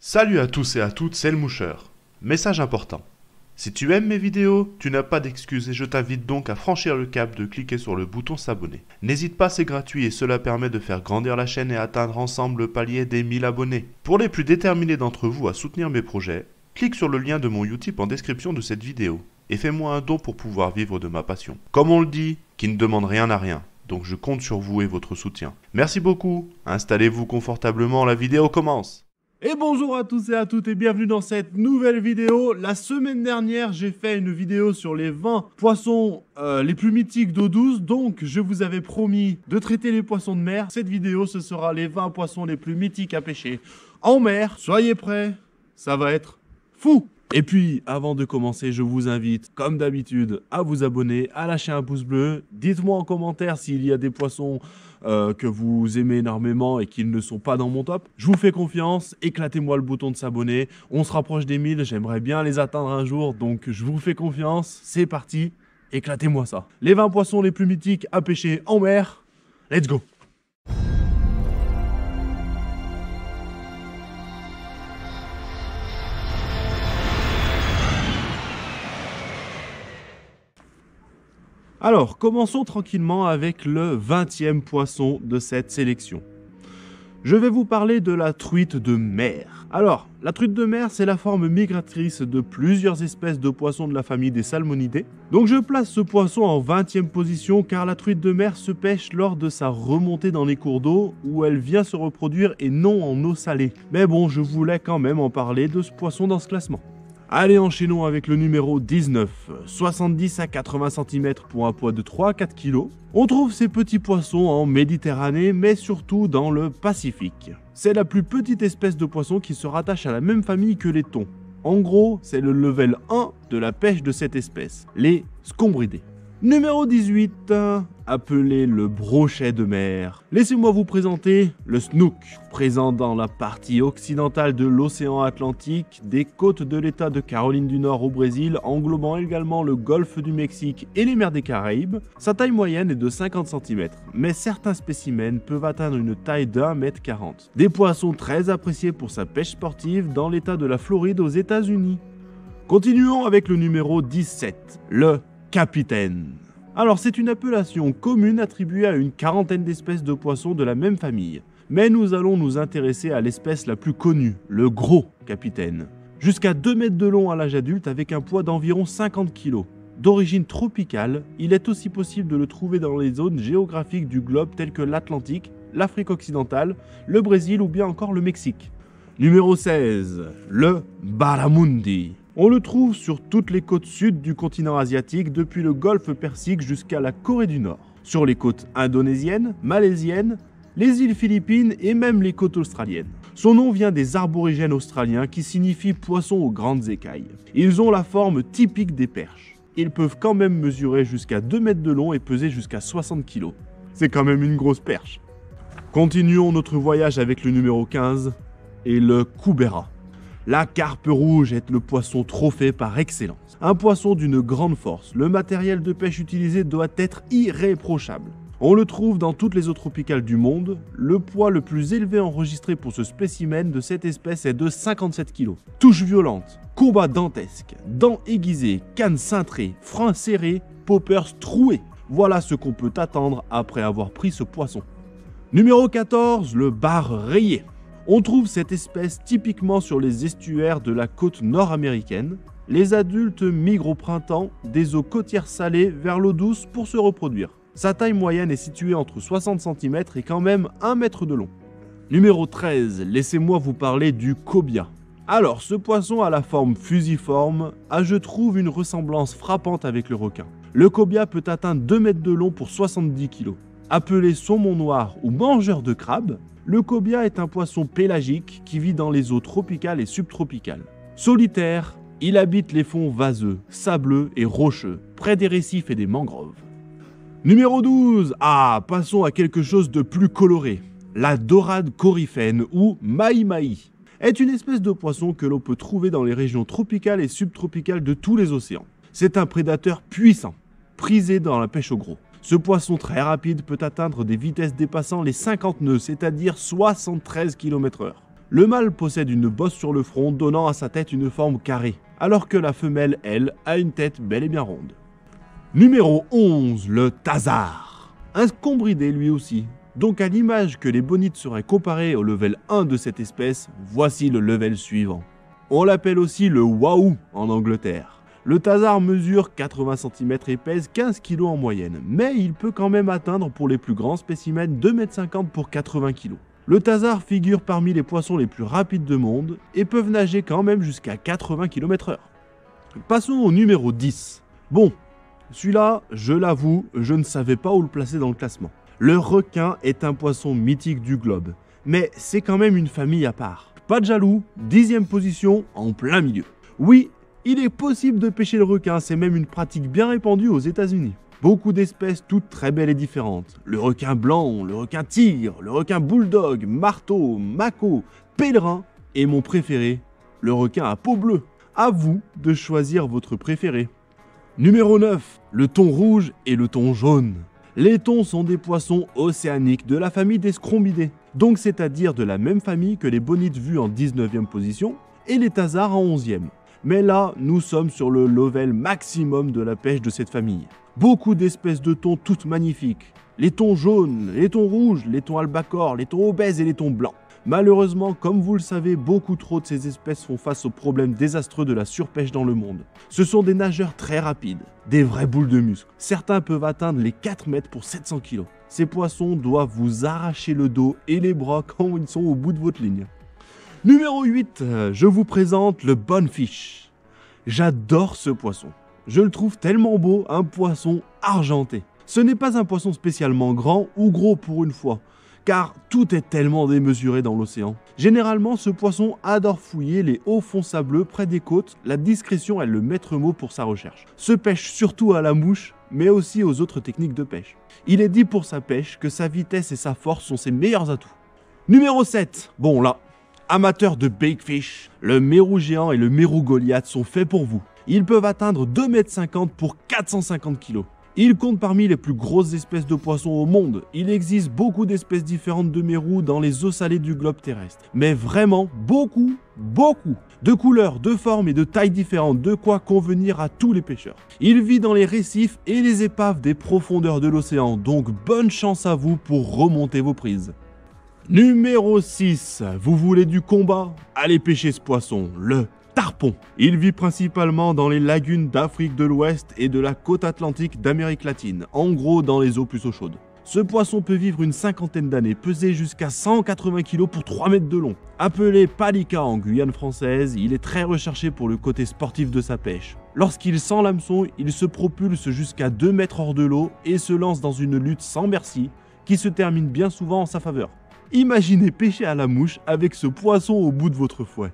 Salut à tous et à toutes, c'est le Moucheur. Message important. Si tu aimes mes vidéos, tu n'as pas d'excuses et je t'invite donc à franchir le cap de cliquer sur le bouton s'abonner. N'hésite pas, c'est gratuit et cela permet de faire grandir la chaîne et atteindre ensemble le palier des 1000 abonnés. Pour les plus déterminés d'entre vous à soutenir mes projets, clique sur le lien de mon Utip en description de cette vidéo et fais-moi un don pour pouvoir vivre de ma passion. Comme on le dit, qui ne demande rien à rien. Donc je compte sur vous et votre soutien. Merci beaucoup, installez-vous confortablement, la vidéo commence. Et bonjour à tous et à toutes et bienvenue dans cette nouvelle vidéo. La semaine dernière, j'ai fait une vidéo sur les 20 poissons les plus mythiques d'eau douce. Donc, je vous avais promis de traiter les poissons de mer. Cette vidéo, ce sera les 20 poissons les plus mythiques à pêcher en mer. Soyez prêts, ça va être fou! Et puis, avant de commencer, je vous invite, comme d'habitude, à vous abonner, à lâcher un pouce bleu. Dites-moi en commentaire s'il y a des poissons que vous aimez énormément et qu'ils ne sont pas dans mon top. Je vous fais confiance, éclatez-moi le bouton de s'abonner. On se rapproche des 1000, j'aimerais bien les atteindre un jour, donc je vous fais confiance. C'est parti, éclatez-moi ça. Les 20 poissons les plus mythiques à pêcher en mer, let's go! Alors, commençons tranquillement avec le 20e poisson de cette sélection. Je vais vous parler de la truite de mer. Alors, la truite de mer, c'est la forme migratrice de plusieurs espèces de poissons de la famille des salmonidés. Donc je place ce poisson en 20e position car la truite de mer se pêche lors de sa remontée dans les cours d'eau où elle vient se reproduire et non en eau salée. Mais bon, je voulais quand même en parler de ce poisson dans ce classement. Allez, enchaînons avec le numéro 19, 70 à 80 cm pour un poids de 3 à 4 kg. On trouve ces petits poissons en Méditerranée, mais surtout dans le Pacifique. C'est la plus petite espèce de poisson qui se rattache à la même famille que les thons. En gros, c'est le level 1 de la pêche de cette espèce, les scombridés. Numéro 18, appelé le brochet de mer. Laissez-moi vous présenter le snook, présent dans la partie occidentale de l'océan Atlantique, des côtes de l'état de Caroline du Nord au Brésil, englobant également le golfe du Mexique et les mers des Caraïbes. Sa taille moyenne est de 50 cm, mais certains spécimens peuvent atteindre une taille d'1,40 m. Des poissons très appréciés pour sa pêche sportive dans l'état de la Floride aux États-Unis. Continuons avec le numéro 17, le capitaine. Alors c'est une appellation commune attribuée à une quarantaine d'espèces de poissons de la même famille. Mais nous allons nous intéresser à l'espèce la plus connue, le gros capitaine. Jusqu'à 2 mètres de long à l'âge adulte avec un poids d'environ 50 kg. D'origine tropicale, il est aussi possible de le trouver dans les zones géographiques du globe telles que l'Atlantique, l'Afrique occidentale, le Brésil ou bien encore le Mexique. Numéro 16, le barramundi. On le trouve sur toutes les côtes sud du continent asiatique, depuis le golfe Persique jusqu'à la Corée du Nord. Sur les côtes indonésiennes, malaisiennes, les îles Philippines et même les côtes australiennes. Son nom vient des aborigènes australiens qui signifie poisson aux grandes écailles. Ils ont la forme typique des perches. Ils peuvent quand même mesurer jusqu'à 2 mètres de long et peser jusqu'à 60 kg. C'est quand même une grosse perche. Continuons notre voyage avec le numéro 15 et le Koubera. La carpe rouge est le poisson trophée par excellence. Un poisson d'une grande force. Le matériel de pêche utilisé doit être irréprochable. On le trouve dans toutes les eaux tropicales du monde. Le poids le plus élevé enregistré pour ce spécimen de cette espèce est de 57 kg. Touche violente, combat dantesque, dents aiguisées, cannes cintrées, freins serrés, poppers troués. Voilà ce qu'on peut attendre après avoir pris ce poisson. Numéro 14, le bar rayé. On trouve cette espèce typiquement sur les estuaires de la côte nord-américaine. Les adultes migrent au printemps des eaux côtières salées vers l'eau douce pour se reproduire. Sa taille moyenne est située entre 60 cm et quand même 1 mètre de long. Numéro 13, laissez-moi vous parler du cobia. Alors, ce poisson a la forme fusiforme, je trouve une ressemblance frappante avec le requin. Le cobia peut atteindre 2 mètres de long pour 70 kg. Appelé saumon noir ou mangeur de crabes, le cobia est un poisson pélagique qui vit dans les eaux tropicales et subtropicales. Solitaire, il habite les fonds vaseux, sableux et rocheux, près des récifs et des mangroves. Numéro 12, passons à quelque chose de plus coloré. La dorade coryphène ou mahi-mahi est une espèce de poisson que l'on peut trouver dans les régions tropicales et subtropicales de tous les océans. C'est un prédateur puissant, prisé dans la pêche au gros. Ce poisson très rapide peut atteindre des vitesses dépassant les 50 nœuds, c'est-à-dire 73 km/h. Le mâle possède une bosse sur le front donnant à sa tête une forme carrée, alors que la femelle, elle, a une tête bel et bien ronde. Numéro 11, le Thazard. Un combridé lui aussi. Donc à l'image que les bonites seraient comparés au level 1 de cette espèce, voici le level suivant. On l'appelle aussi le Wahoo en Angleterre. Le Thazard mesure 80 cm et pèse 15 kg en moyenne, mais il peut quand même atteindre pour les plus grands spécimens 2,50 m pour 80 kg. Le Thazard figure parmi les poissons les plus rapides du monde et peuvent nager quand même jusqu'à 80 km/h. Passons au numéro 10. Bon, celui-là, je l'avoue, je ne savais pas où le placer dans le classement. Le requin est un poisson mythique du globe, mais c'est quand même une famille à part. Pas de jaloux, 10e position en plein milieu. Oui, il est possible de pêcher le requin, c'est même une pratique bien répandue aux États-Unis. Beaucoup d'espèces toutes très belles et différentes. Le requin blanc, le requin tigre, le requin bulldog, marteau, mako, pèlerin et mon préféré, le requin à peau bleue. À vous de choisir votre préféré. Numéro 9, le thon rouge et le thon jaune. Les thons sont des poissons océaniques de la famille des scrombidés, donc c'est-à-dire de la même famille que les bonites vues en 19e position et les thazards en 11e. Mais là, nous sommes sur le level maximum de la pêche de cette famille. Beaucoup d'espèces de thons toutes magnifiques. Les thons jaunes, les thons rouges, les thons albacores, les thons obèses et les thons blancs. Malheureusement, comme vous le savez, beaucoup trop de ces espèces font face aux problèmes désastreux de la surpêche dans le monde. Ce sont des nageurs très rapides, des vraies boules de muscles. Certains peuvent atteindre les 4 mètres pour 700 kg. Ces poissons doivent vous arracher le dos et les bras quand ils sont au bout de votre ligne. Numéro 8, je vous présente le bonefish. J'adore ce poisson. Je le trouve tellement beau, un poisson argenté. Ce n'est pas un poisson spécialement grand ou gros pour une fois, car tout est tellement démesuré dans l'océan. Généralement, ce poisson adore fouiller les hauts fonds sableux près des côtes. La discrétion est le maître mot pour sa recherche. Se pêche surtout à la mouche, mais aussi aux autres techniques de pêche. Il est dit pour sa pêche que sa vitesse et sa force sont ses meilleurs atouts. Numéro 7, bon là, amateur de big fish, le mérou géant et le mérou Goliath sont faits pour vous. Ils peuvent atteindre 2,50 m pour 450 kg. Ils comptent parmi les plus grosses espèces de poissons au monde. Il existe beaucoup d'espèces différentes de mérous dans les eaux salées du globe terrestre. Mais vraiment beaucoup. De couleurs, de formes et de tailles différentes, de quoi convenir à tous les pêcheurs. Il vit dans les récifs et les épaves des profondeurs de l'océan, donc bonne chance à vous pour remonter vos prises. Numéro 6, vous voulez du combat? Allez pêcher ce poisson, le tarpon. Il vit principalement dans les lagunes d'Afrique de l'Ouest et de la côte atlantique d'Amérique latine, en gros dans les eaux plus eau chaude. Ce poisson peut vivre une cinquantaine d'années, peser jusqu'à 180 kg pour 3 mètres de long. Appelé palika en Guyane française, il est très recherché pour le côté sportif de sa pêche. Lorsqu'il sent l'hameçon, il se propulse jusqu'à 2 mètres hors de l'eau et se lance dans une lutte sans merci qui se termine bien souvent en sa faveur. Imaginez pêcher à la mouche avec ce poisson au bout de votre fouet.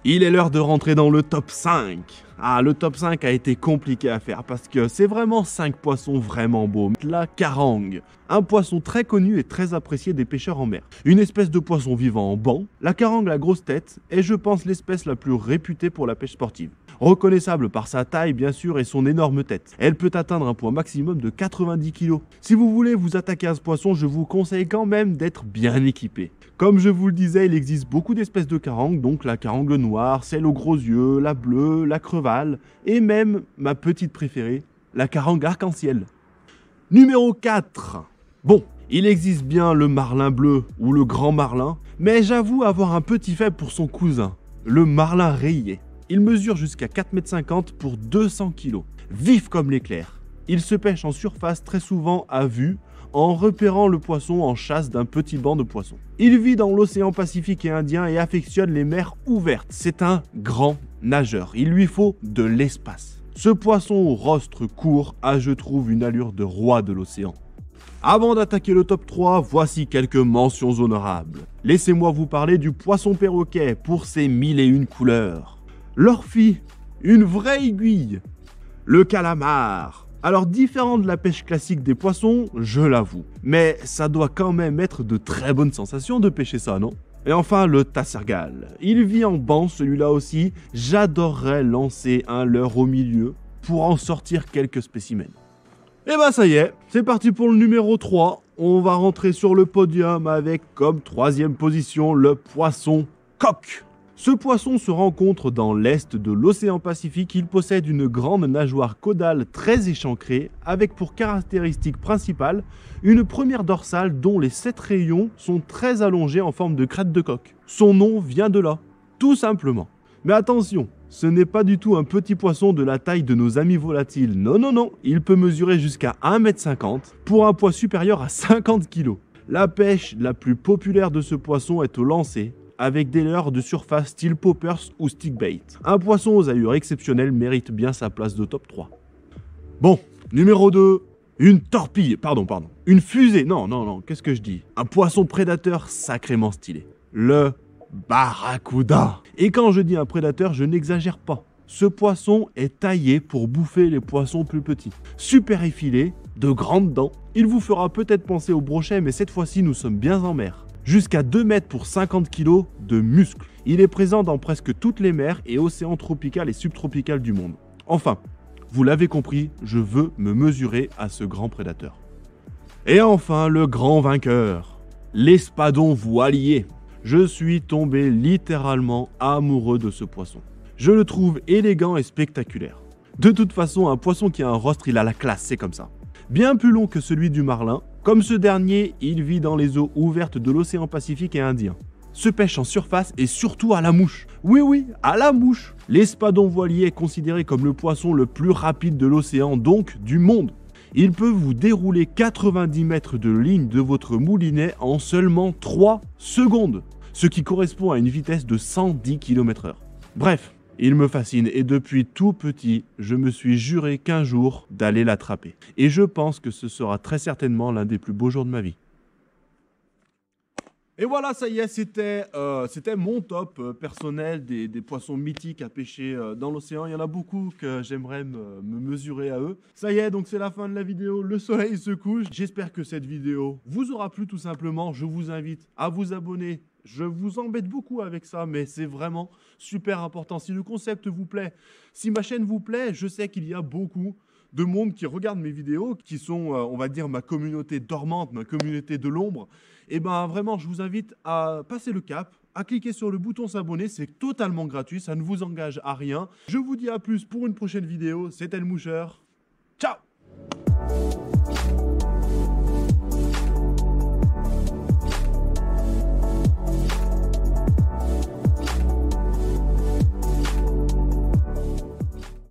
Il est l'heure de rentrer dans le top 5. Ah, le top 5 a été compliqué à faire parce que c'est vraiment 5 poissons vraiment beaux. La carangue, un poisson très connu et très apprécié des pêcheurs en mer. Une espèce de poisson vivant en banc, la carangue à grosse tête est je pense l'espèce la plus réputée pour la pêche sportive. Reconnaissable par sa taille bien sûr et son énorme tête. Elle peut atteindre un poids maximum de 90 kg. Si vous voulez vous attaquer à ce poisson, je vous conseille quand même d'être bien équipé. Comme je vous le disais, il existe beaucoup d'espèces de carangues, donc la carangue noire, celle aux gros yeux, la bleue, la crevalle, et même ma petite préférée, la carangue arc-en-ciel. Numéro 4. Bon, il existe bien le marlin bleu ou le grand marlin, mais j'avoue avoir un petit faible pour son cousin, le marlin rayé. Il mesure jusqu'à 4,50 m pour 200 kg, vif comme l'éclair. Il se pêche en surface très souvent à vue, en repérant le poisson en chasse d'un petit banc de poissons. Il vit dans l'océan Pacifique et Indien et affectionne les mers ouvertes. C'est un grand nageur, il lui faut de l'espace. Ce poisson au rostre court a, je trouve, une allure de roi de l'océan. Avant d'attaquer le top 3, voici quelques mentions honorables. Laissez-moi vous parler du poisson perroquet pour ses 1001 couleurs. L'orphie, une vraie aiguille. Le calamar. Alors différent de la pêche classique des poissons, je l'avoue. Mais ça doit quand même être de très bonnes sensations de pêcher ça, non? Et enfin le tassergal. Il vit en banc celui-là aussi. J'adorerais lancer un leurre au milieu pour en sortir quelques spécimens. Et bah ça y est, c'est parti pour le numéro 3. on va rentrer sur le podium avec comme 3e position le poisson coq. Ce poisson se rencontre dans l'est de l'océan Pacifique. Il possède une grande nageoire caudale très échancrée avec pour caractéristique principale une première dorsale dont les 7 rayons sont très allongés en forme de crête de coq. Son nom vient de là, tout simplement. Mais attention, ce n'est pas du tout un petit poisson de la taille de nos amis volatiles. Non, non, non, il peut mesurer jusqu'à 1,50 m pour un poids supérieur à 50 kg. La pêche la plus populaire de ce poisson est au lancer, avec des leurres de surface style poppers ou stickbait. Un poisson aux allures exceptionnelles mérite bien sa place de top 3. Bon, numéro 2, une torpille, une fusée, non, qu'est-ce que je dis? Un poisson prédateur sacrément stylé. Le barracuda. Et quand je dis un prédateur, je n'exagère pas. Ce poisson est taillé pour bouffer les poissons plus petits. Super effilé, de grandes dents, il vous fera peut-être penser au brochet, mais cette fois-ci nous sommes bien en mer. Jusqu'à 2 mètres pour 50 kg de muscles. Il est présent dans presque toutes les mers et océans tropicales et subtropicales du monde. Enfin, vous l'avez compris, je veux me mesurer à ce grand prédateur. Et enfin, le grand vainqueur, l'espadon voilier. Je suis tombé littéralement amoureux de ce poisson. Je le trouve élégant et spectaculaire. De toute façon, un poisson qui a un rostre, il a la classe, c'est comme ça. Bien plus long que celui du marlin, comme ce dernier, il vit dans les eaux ouvertes de l'océan Pacifique et Indien. Se pêche en surface et surtout à la mouche. Oui, à la mouche. L'espadon voilier est considéré comme le poisson le plus rapide de l'océan, donc du monde. Il peut vous dérouler 90 mètres de ligne de votre moulinet en seulement 3 secondes, ce qui correspond à une vitesse de 110 km/h. Bref, il me fascine et depuis tout petit, je me suis juré qu'un jour d'aller l'attraper. Et je pense que ce sera très certainement l'un des plus beaux jours de ma vie. Et voilà, ça y est, c'était mon top personnel des poissons mythiques à pêcher dans l'océan. Il y en a beaucoup que j'aimerais me mesurer à eux. Ça y est, donc c'est la fin de la vidéo. Le soleil se couche. J'espère que cette vidéo vous aura plu tout simplement. Je vous invite à vous abonner. Je vous embête beaucoup avec ça, mais c'est vraiment super important. Si le concept vous plaît, si ma chaîne vous plaît, je sais qu'il y a beaucoup de monde qui regarde mes vidéos, qui sont, on va dire, ma communauté dormante, ma communauté de l'ombre. Et ben vraiment, je vous invite à passer le cap, à cliquer sur le bouton s'abonner. C'est totalement gratuit, ça ne vous engage à rien. Je vous dis à plus pour une prochaine vidéo. C'était le Moucheur. Ciao!